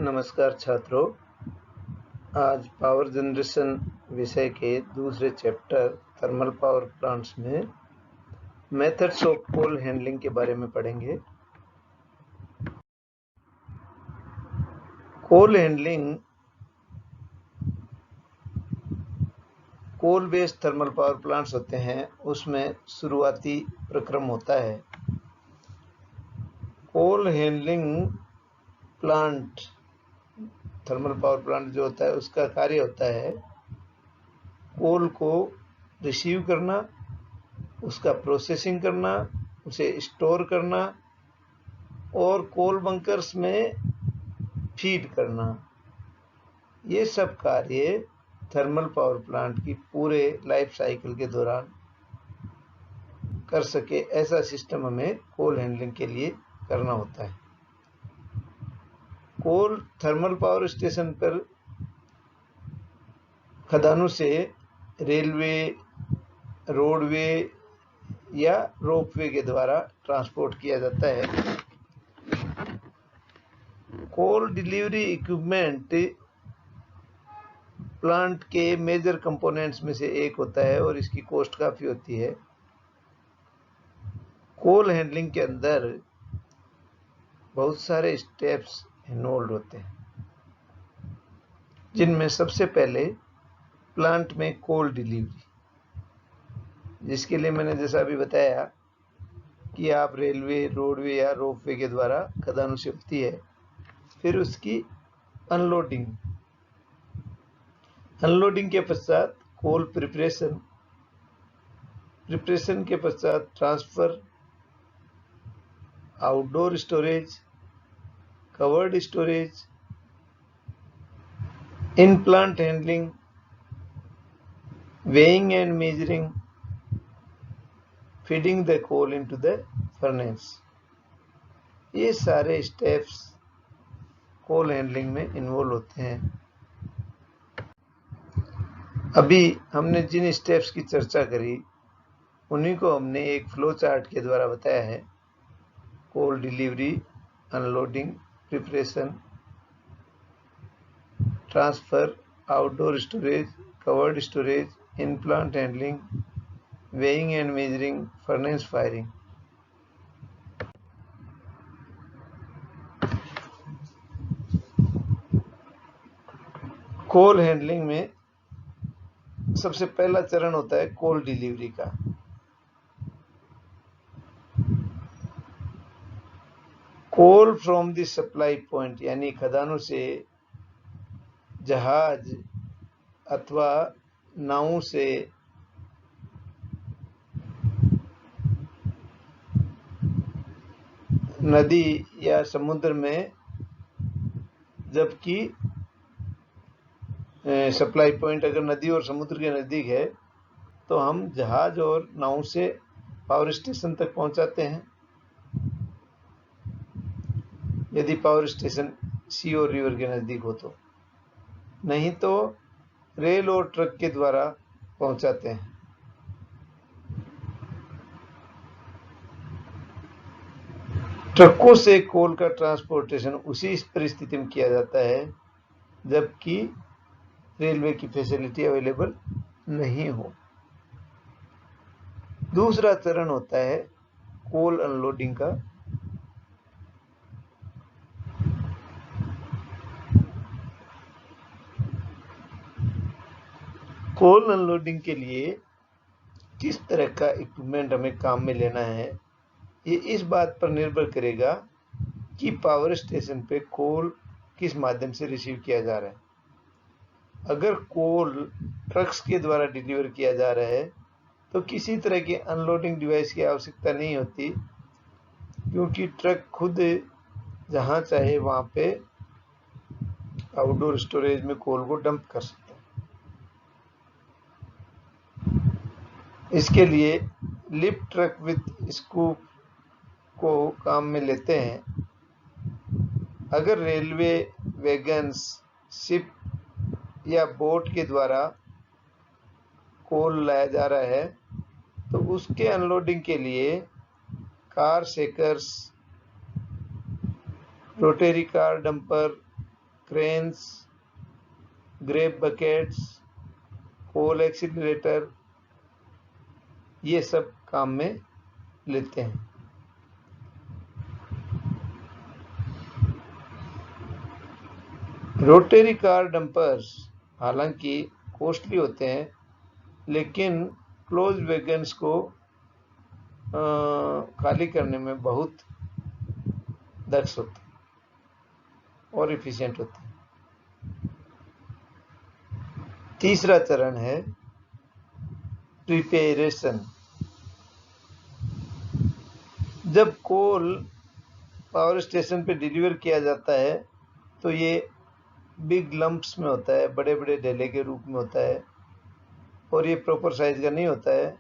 नमस्कार छात्रों। आज पावर जनरेशन विषय के दूसरे चैप्टर थर्मल पावर प्लांट्स में मेथड्स ऑफ कोल हैंडलिंग के बारे में पढ़ेंगे। Coal handling coal based thermal power plants होते हैं, उसमें शुरुआती प्रक्रम होता है। Coal handling plant, thermal power plant जो होता है उसका कार्य होता है कोल को रिसीव करना, उसका प्रोसेसिंग करना, उसे स्टोर करना और कोल बंकर्स में फीड करना। ये सब कार्य थर्मल पावर प्लांट की पूरे लाइफ साइकिल के दौरान कर सके, ऐसा सिस्टम हमें कोल हैंडलिंग के लिए करना होता है। कोल थर्मल पावर स्टेशन पर खदानों से रेलवे, रोडवे या रोपवे के द्वारा ट्रांसपोर्ट किया जाता है। कोल डिलीवरी इक्विपमेंट प्लांट के मेजर कंपोनेंट्स में से एक होता है और इसकी कॉस्ट काफ़ी होती है। कोल हैंडलिंग के अंदर बहुत सारे स्टेप्स इन्वॉल्व होते हैं, जिनमें सबसे पहले प्लांट में कोल डिलीवरी, जिसके लिए मैंने जैसा अभी बताया कि आप रेलवे, रोडवे या रोपवे के द्वारा खदानों से होती है। फिर उसकी अनलोडिंग के पश्चात कोल प्रिपरेशन के पश्चात transfer, outdoor storage, covered storage, in plant handling, weighing and measuring, feeding the coal into the furnace। ये सारे स्टेप्स कोल हैंडलिंग में इन्वॉल्व होते हैं। अभी हमने जिन स्टेप्स की चर्चा करी उन्हीं को हमने एक फ्लो चार्ट के द्वारा बताया है। Coal delivery, unloading, preparation, transfer, outdoor storage, covered storage, in plant handling, weighing and measuring, furnace firing। Coal handling में सबसे पहला चरण होता है कोल डिलीवरी का। Coal from the supply point, यानी खदानों से जहाज अथवा नाव से नदी या समुद्र में, जबकि सप्लाई पॉइंट अगर नदी और समुद्र के नज़दीक है तो हम जहाज और नाव से पावर स्टेशन तक पहुंचाते हैं, यदि पावर स्टेशन सी और रिवर के नज़दीक हो तो। नहीं तो रेल और ट्रक के द्वारा पहुंचाते हैं। ट्रकों से कोल का ट्रांसपोर्टेशन उसी परिस्थिति में किया जाता है जबकि रेलवे की फैसिलिटी अवेलेबल नहीं हो। दूसरा चरण होता है कोल अनलोडिंग का। कोल अनलोडिंग के लिए किस तरह का इक्विपमेंट हमें काम में लेना है, ये इस बात पर निर्भर करेगा कि पावर स्टेशन पे कोल किस माध्यम से रिसीव किया जा रहा है। अगर कोल ट्रक्स के द्वारा डिलीवर किया जा रहा है तो किसी तरह के अनलोडिंग डिवाइस की आवश्यकता नहीं होती, क्योंकि ट्रक खुद जहां चाहे वहां पे आउटडोर स्टोरेज में कोल को डंप कर सकता है। इसके लिए लिफ्ट ट्रक विद स्कूप को काम में लेते हैं। अगर रेलवे, वैगन्स, शिप या बोट के द्वारा कोल लाया जा रहा है तो उसके अनलोडिंग के लिए car shakers, rotary car dumper, cranes, grab buckets, coal accelerator, ये सब काम में लेते हैं। रोटरी कार डंपर्स हालांकि कॉस्टली होते हैं, लेकिन क्लोज वैगन्स को खाली करने में बहुत दक्ष होते हैं और इफिशिएंट होते हैं। तीसरा चरण है प्रिपेरेशन। जब कोल पावर स्टेशन पे डिलीवर किया जाता है तो ये बिग लंप्स में होता है, बड़े बड़े ढेले के रूप में होता है, और ये प्रॉपर साइज का नहीं होता है,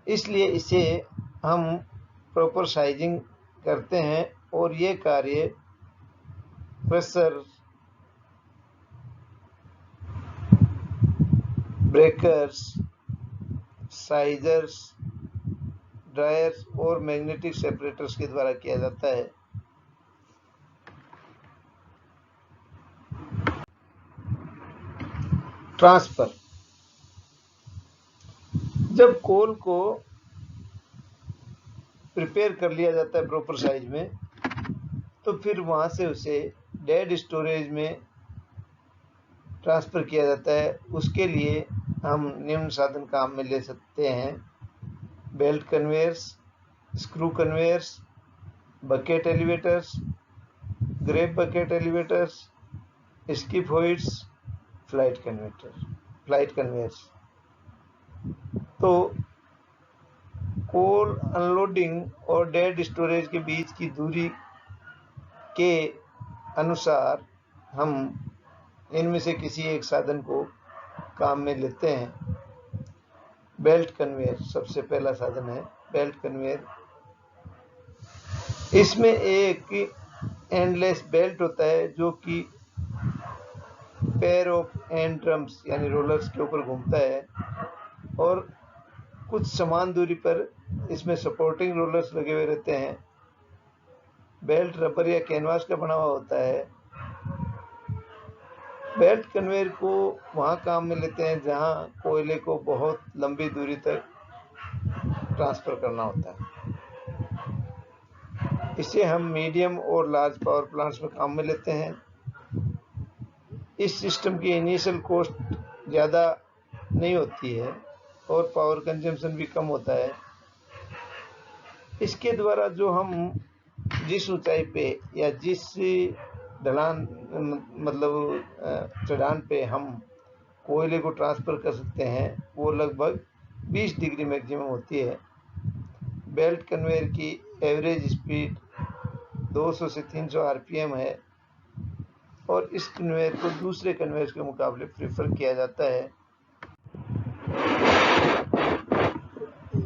इसलिए इसे हम प्रॉपर साइजिंग करते हैं। और ये कार्य प्रेशर, ब्रेकर्स, साइजर्स, ड्रायर्स और मैग्नेटिक सेपरेटर्स के द्वारा किया जाता है। ट्रांसफर। जब कोल को प्रिपेयर कर लिया जाता है प्रॉपर साइज में, तो फिर वहां से उसे डेड स्टोरेज में ट्रांसफर किया जाता है। उसके लिए हम निम्न साधन काम में ले सकते हैं: belt conveyors, screw conveyors, bucket elevators, grab bucket elevators, skip hoists, flight conveyors. तो कोल अनलोडिंग और डेड स्टोरेज के बीच की दूरी के अनुसार हम इनमें से किसी एक साधन को काम में लेते हैं। बेल्ट कन्वेयर सबसे पहला साधन है। बेल्ट कन्वेयर, इसमें एक एंडलेस बेल्ट होता है जो कि पेयर ऑफ एंड ड्रम्स यानी रोलर्स के ऊपर घूमता है, और कुछ समान दूरी पर इसमें सपोर्टिंग रोलर्स लगे हुए रहते हैं। बेल्ट रबर या कैनवास का बना हुआ होता है। बेल्ट कन्वेयर को वहां काम में लेते हैं जहां कोयले को बहुत लंबी दूरी तक ट्रांसफर करना होता है। इसे हम मीडियम और लार्ज पावर प्लांट्स में काम में लेते हैं। इस सिस्टम की इनिशियल कॉस्ट ज़्यादा नहीं होती है और पावर कंजम्पशन भी कम होता है। इसके द्वारा जो हम जिस ऊंचाई पे या जिस ढलान मतलब चढ़ान पे हम कोयले को ट्रांसफर कर सकते हैं वो लगभग 20 डिग्री मैक्सिमम होती है। बेल्ट कन्वेयर की एवरेज स्पीड 200 से 300 आरपीएम है, और इस कन्वेयर को दूसरे कन्वेयर के मुकाबले प्रेफर किया जाता है।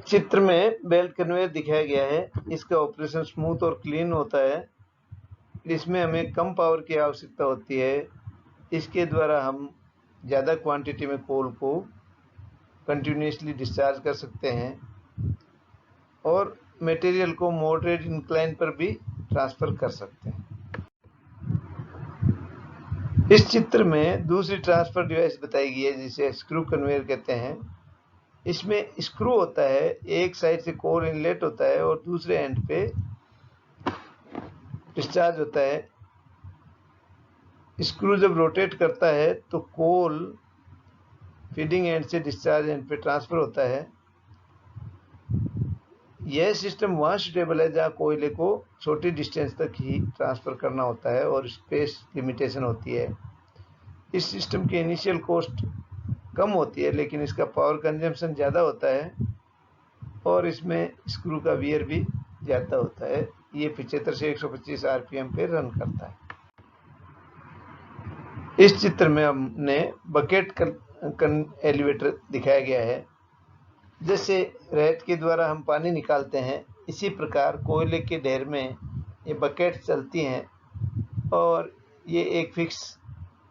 चित्र में बेल्ट कन्वेयर दिखाया गया है। इसका ऑपरेशन स्मूथ और क्लीन होता है। इसमें हमें कम पावर की आवश्यकता होती है। इसके द्वारा हम ज़्यादा क्वांटिटी में कोल को कंटिन्यूसली डिस्चार्ज कर सकते हैं और मटेरियल को मॉडरेट इंक्लाइन पर भी ट्रांसफर कर सकते हैं। इस चित्र में दूसरी ट्रांसफर डिवाइस बताई गई है जिसे स्क्रू कन्वेयर कहते हैं। इसमें स्क्रू होता है, एक साइड से कोल इनलेट होता है और दूसरे एंड पे डिस्चार्ज होता है। स्क्रू जब रोटेट करता है तो कोल फीडिंग एंड से डिस्चार्ज एंड पे ट्रांसफर होता है। यह सिस्टम वहाँ सुटेबल है जहाँ कोयले को छोटी डिस्टेंस तक ही ट्रांसफर करना होता है और स्पेस लिमिटेशन होती है। इस सिस्टम की इनिशियल कॉस्ट कम होती है, लेकिन इसका पावर कंजम्पशन ज़्यादा होता है और इसमें स्क्रू का वियर भी ज़्यादा होता है। ये 75 से 125 आरपीएम पे रन करता है। इस चित्र में हमने बकेट एलिवेटर दिखाया गया है। जैसे रेत के द्वारा हम पानी निकालते हैं, इसी प्रकार कोयले के ढेर में ये बकेट चलती हैं और ये एक फिक्स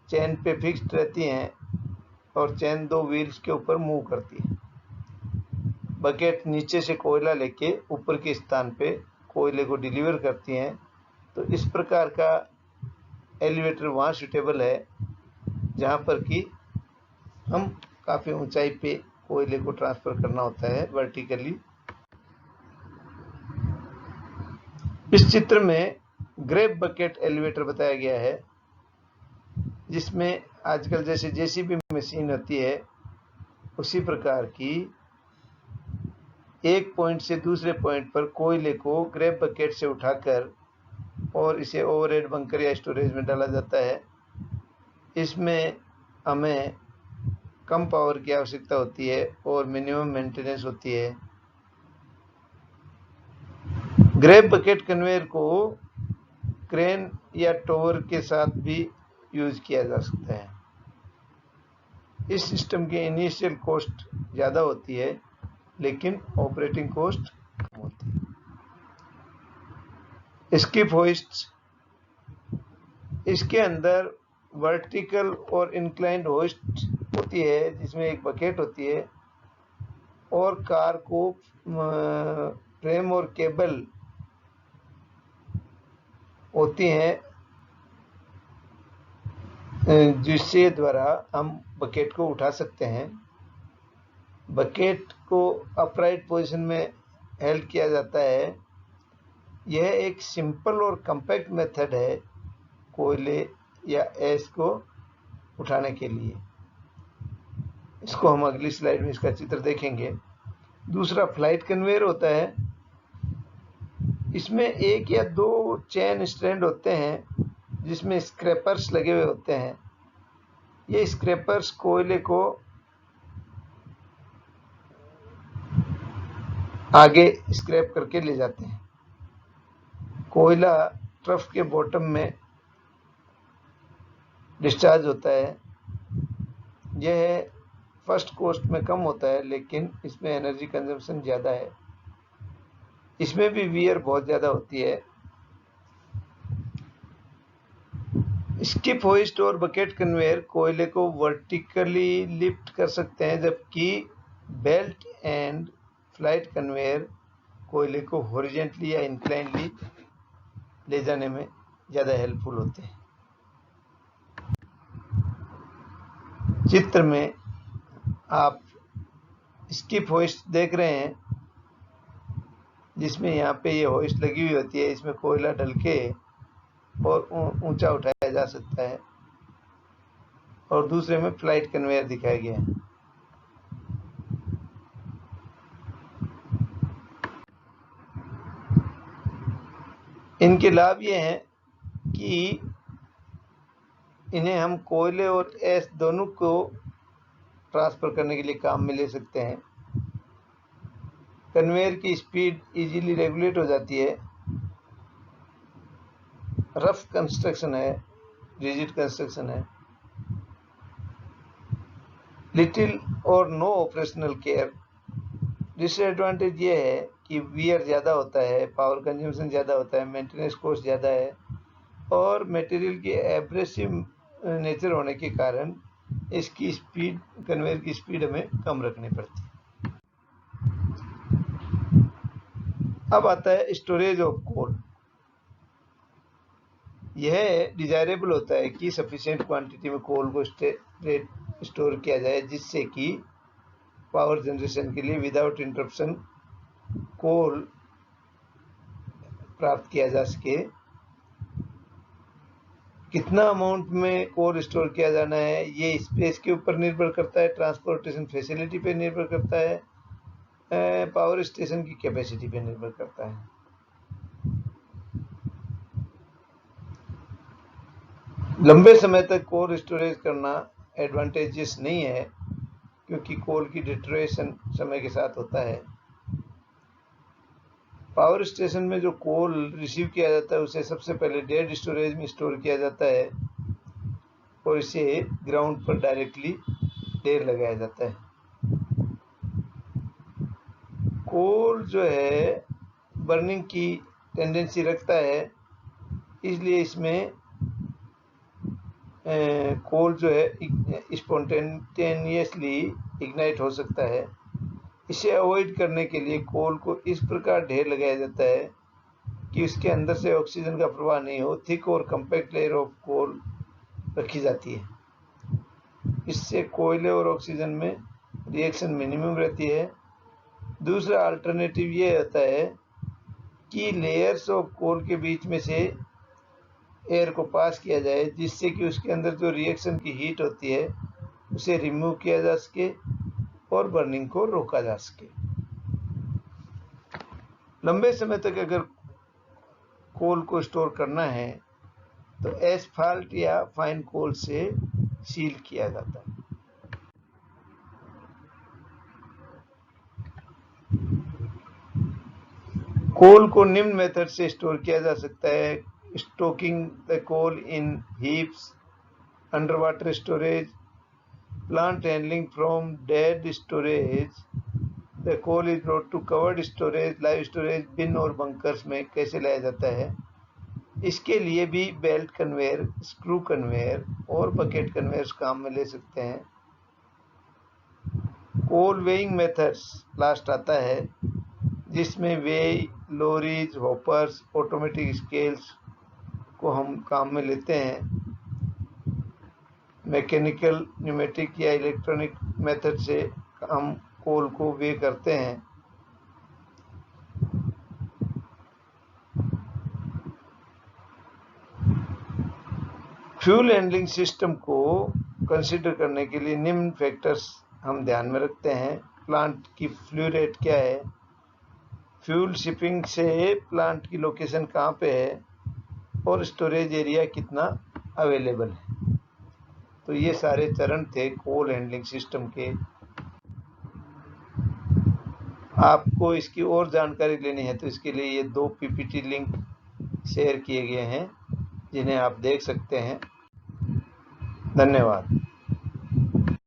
चेन पे फिक्स्ड रहती हैं और चेन दो व्हील्स के ऊपर मूव करती है। बकेट नीचे से कोयला लेके ऊपर के स्थान पे कोयले को डिलीवर करती हैं। तो इस प्रकार का एलिवेटर वहाँ सूटेबल है जहाँ पर कि हम काफ़ी ऊंचाई पे कोयले को ट्रांसफ़र करना होता है वर्टिकली। इस चित्र में ग्रेप बकेट एलिवेटर बताया गया है, जिसमें आजकल जैसे जेसीबी मशीन होती है उसी प्रकार की एक पॉइंट से दूसरे पॉइंट पर कोयले को ग्रेप बकेट से उठाकर और इसे ओवरहेड बंकर या स्टोरेज में डाला जाता है। इसमें हमें कम पावर की आवश्यकता होती है और मिनिमम मेंटेनेंस होती है। ग्रेप बकेट कन्वेयर को क्रेन या टॉवर के साथ भी यूज किया जा सकता है। इस सिस्टम की इनिशियल कॉस्ट ज़्यादा होती है लेकिन ऑपरेटिंग कॉस्ट कम होती है। स्किप होइस्ट, इसके अंदर वर्टिकल और इंक्लाइंड होइस्ट होती है जिसमें एक बकेट होती है और कार को फ्रेम और केबल होती हैं जिससे द्वारा हम बकेट को उठा सकते हैं। बकेट को अपराइट पोजीशन में हेल्ड किया जाता है। यह एक सिंपल और कम्पैक्ट मेथड है कोयले या ऐश को उठाने के लिए। इसको हम अगली स्लाइड में इसका चित्र देखेंगे। दूसरा फ्लाइट कन्वेयर होता है। इसमें एक या दो चेन स्ट्रैंड होते हैं जिसमें स्क्रैपर्स लगे हुए होते हैं। ये स्क्रैपर्स कोयले को आगे स्क्रैप करके ले जाते हैं। कोयला ट्रफ के बॉटम में डिस्चार्ज होता है। यह फर्स्ट कॉस्ट में कम होता है लेकिन इसमें एनर्जी कंजम्पशन ज़्यादा है। इसमें भी वियर बहुत ज़्यादा होती है। स्किप होइस्ट और बकेट कन्वेयर कोयले को वर्टिकली लिफ्ट कर सकते हैं, जबकि बेल्ट एंड फ्लाइट कन्वेयर कोयले को हॉरिजॉन्टली या इंक्लाइनली ले जाने में ज़्यादा हेल्पफुल होते हैं। चित्र में आप स्किप होइस्ट देख रहे हैं जिसमें यहाँ पे ये होइस्ट लगी हुई होती है। इसमें कोयला डल के और ऊंचा उठाया जा सकता है। और दूसरे में फ्लाइट कन्वेयर दिखाया गया है। इनके लाभ ये हैं कि इन्हें हम कोयले और ऐश दोनों को ट्रांसफर करने के लिए काम में ले सकते हैं। कन्वेयर की स्पीड इजीली रेगुलेट हो जाती है। रफ कंस्ट्रक्शन है, रिजिड कंस्ट्रक्शन है। लिटिल और नो ऑपरेशनल केयर। डिसएडवांटेज ये है कि वियर ज़्यादा होता है, पावर कंजम्पशन ज़्यादा होता है, मेंटेनेंस कॉस्ट ज़्यादा है और मटेरियल की एब्रेसिव नेचर होने के कारण इसकी स्पीड, कन्वेयर की स्पीड हमें कम रखनी पड़ती है। अब आता है स्टोरेज ऑफ कोल। यह डिजायरेबल होता है कि सफिशिएंट क्वांटिटी में कोल को स्टोर किया जाए जिससे कि पावर जनरेशन के लिए विदाउट इंटरप्शन कोल प्राप्त किया जा सके। कितना अमाउंट में कोल स्टोर किया जाना है ये स्पेस के ऊपर निर्भर करता है, ट्रांसपोर्टेशन फैसिलिटी पे निर्भर करता है, पावर स्टेशन की कैपेसिटी पे निर्भर करता है। लंबे समय तक कोल स्टोरेज करना एडवांटेजेस नहीं है क्योंकि कोल की डिटोरेशन समय के साथ होता है। पावर स्टेशन में जो कोल रिसीव किया जाता है उसे सबसे पहले डेड स्टोरेज में स्टोर किया जाता है और इसे ग्राउंड पर डायरेक्टली ढेर लगाया जाता है। कोल जो है बर्निंग की टेंडेंसी रखता है, इसलिए इसमें कोल जो है स्पॉन्टेनियसली इग्नाइट हो सकता है। इसे अवॉइड करने के लिए कोल को इस प्रकार ढेर लगाया जाता है कि उसके अंदर से ऑक्सीजन का प्रवाह नहीं हो, थिक और कम्पैक्ट लेयर ऑफ कोल रखी जाती है। इससे कोयले और ऑक्सीजन में रिएक्शन मिनिमम रहती है। दूसरा अल्टरनेटिव ये होता है कि लेयर्स ऑफ कोल के बीच में से एयर को पास किया जाए, जिससे कि उसके अंदर जो रिएक्शन की हीट होती है उसे रिमूव किया जा सके और बर्निंग को रोका जा सके। लंबे समय तक अगर कोल को स्टोर करना है तो एस्फाल्ट या फाइन कोल से सील किया जाता है। कोल को निम्न मेथड से स्टोर किया जा सकता है: stocking the coal in heaps, under water storage, plant handling from dead storage, the coal is brought to covered storage, live storage, bin और बंकर्स में कैसे लाया जाता है। इसके लिए भी बेल्ट कन्वेयर, स्क्रू कन्वेयर और बकेट कन्वेयर्स काम में ले सकते हैं। कोल वेइंग मेथड्स लास्ट आता है, जिसमें वे, लोरीज, हॉपर्स, ऑटोमेटिक स्केल्स को हम काम में लेते हैं। मैकेनिकल, न्यूमेटिक या इलेक्ट्रॉनिक मेथड से हम कोल को वे करते हैं। फ्यूल हैंडलिंग सिस्टम को कंसीडर करने के लिए निम्न फैक्टर्स हम ध्यान में रखते हैं: प्लांट की फ्लो रेट क्या है, फ्यूल शिपिंग से प्लांट की लोकेशन कहाँ पे है, और स्टोरेज एरिया कितना अवेलेबल है। तो ये सारे चरण थे कोल हैंडलिंग सिस्टम के। आपको इसकी और जानकारी लेनी है तो इसके लिए ये 2 पीपीटी लिंक शेयर किए गए हैं, जिन्हें आप देख सकते हैं। धन्यवाद।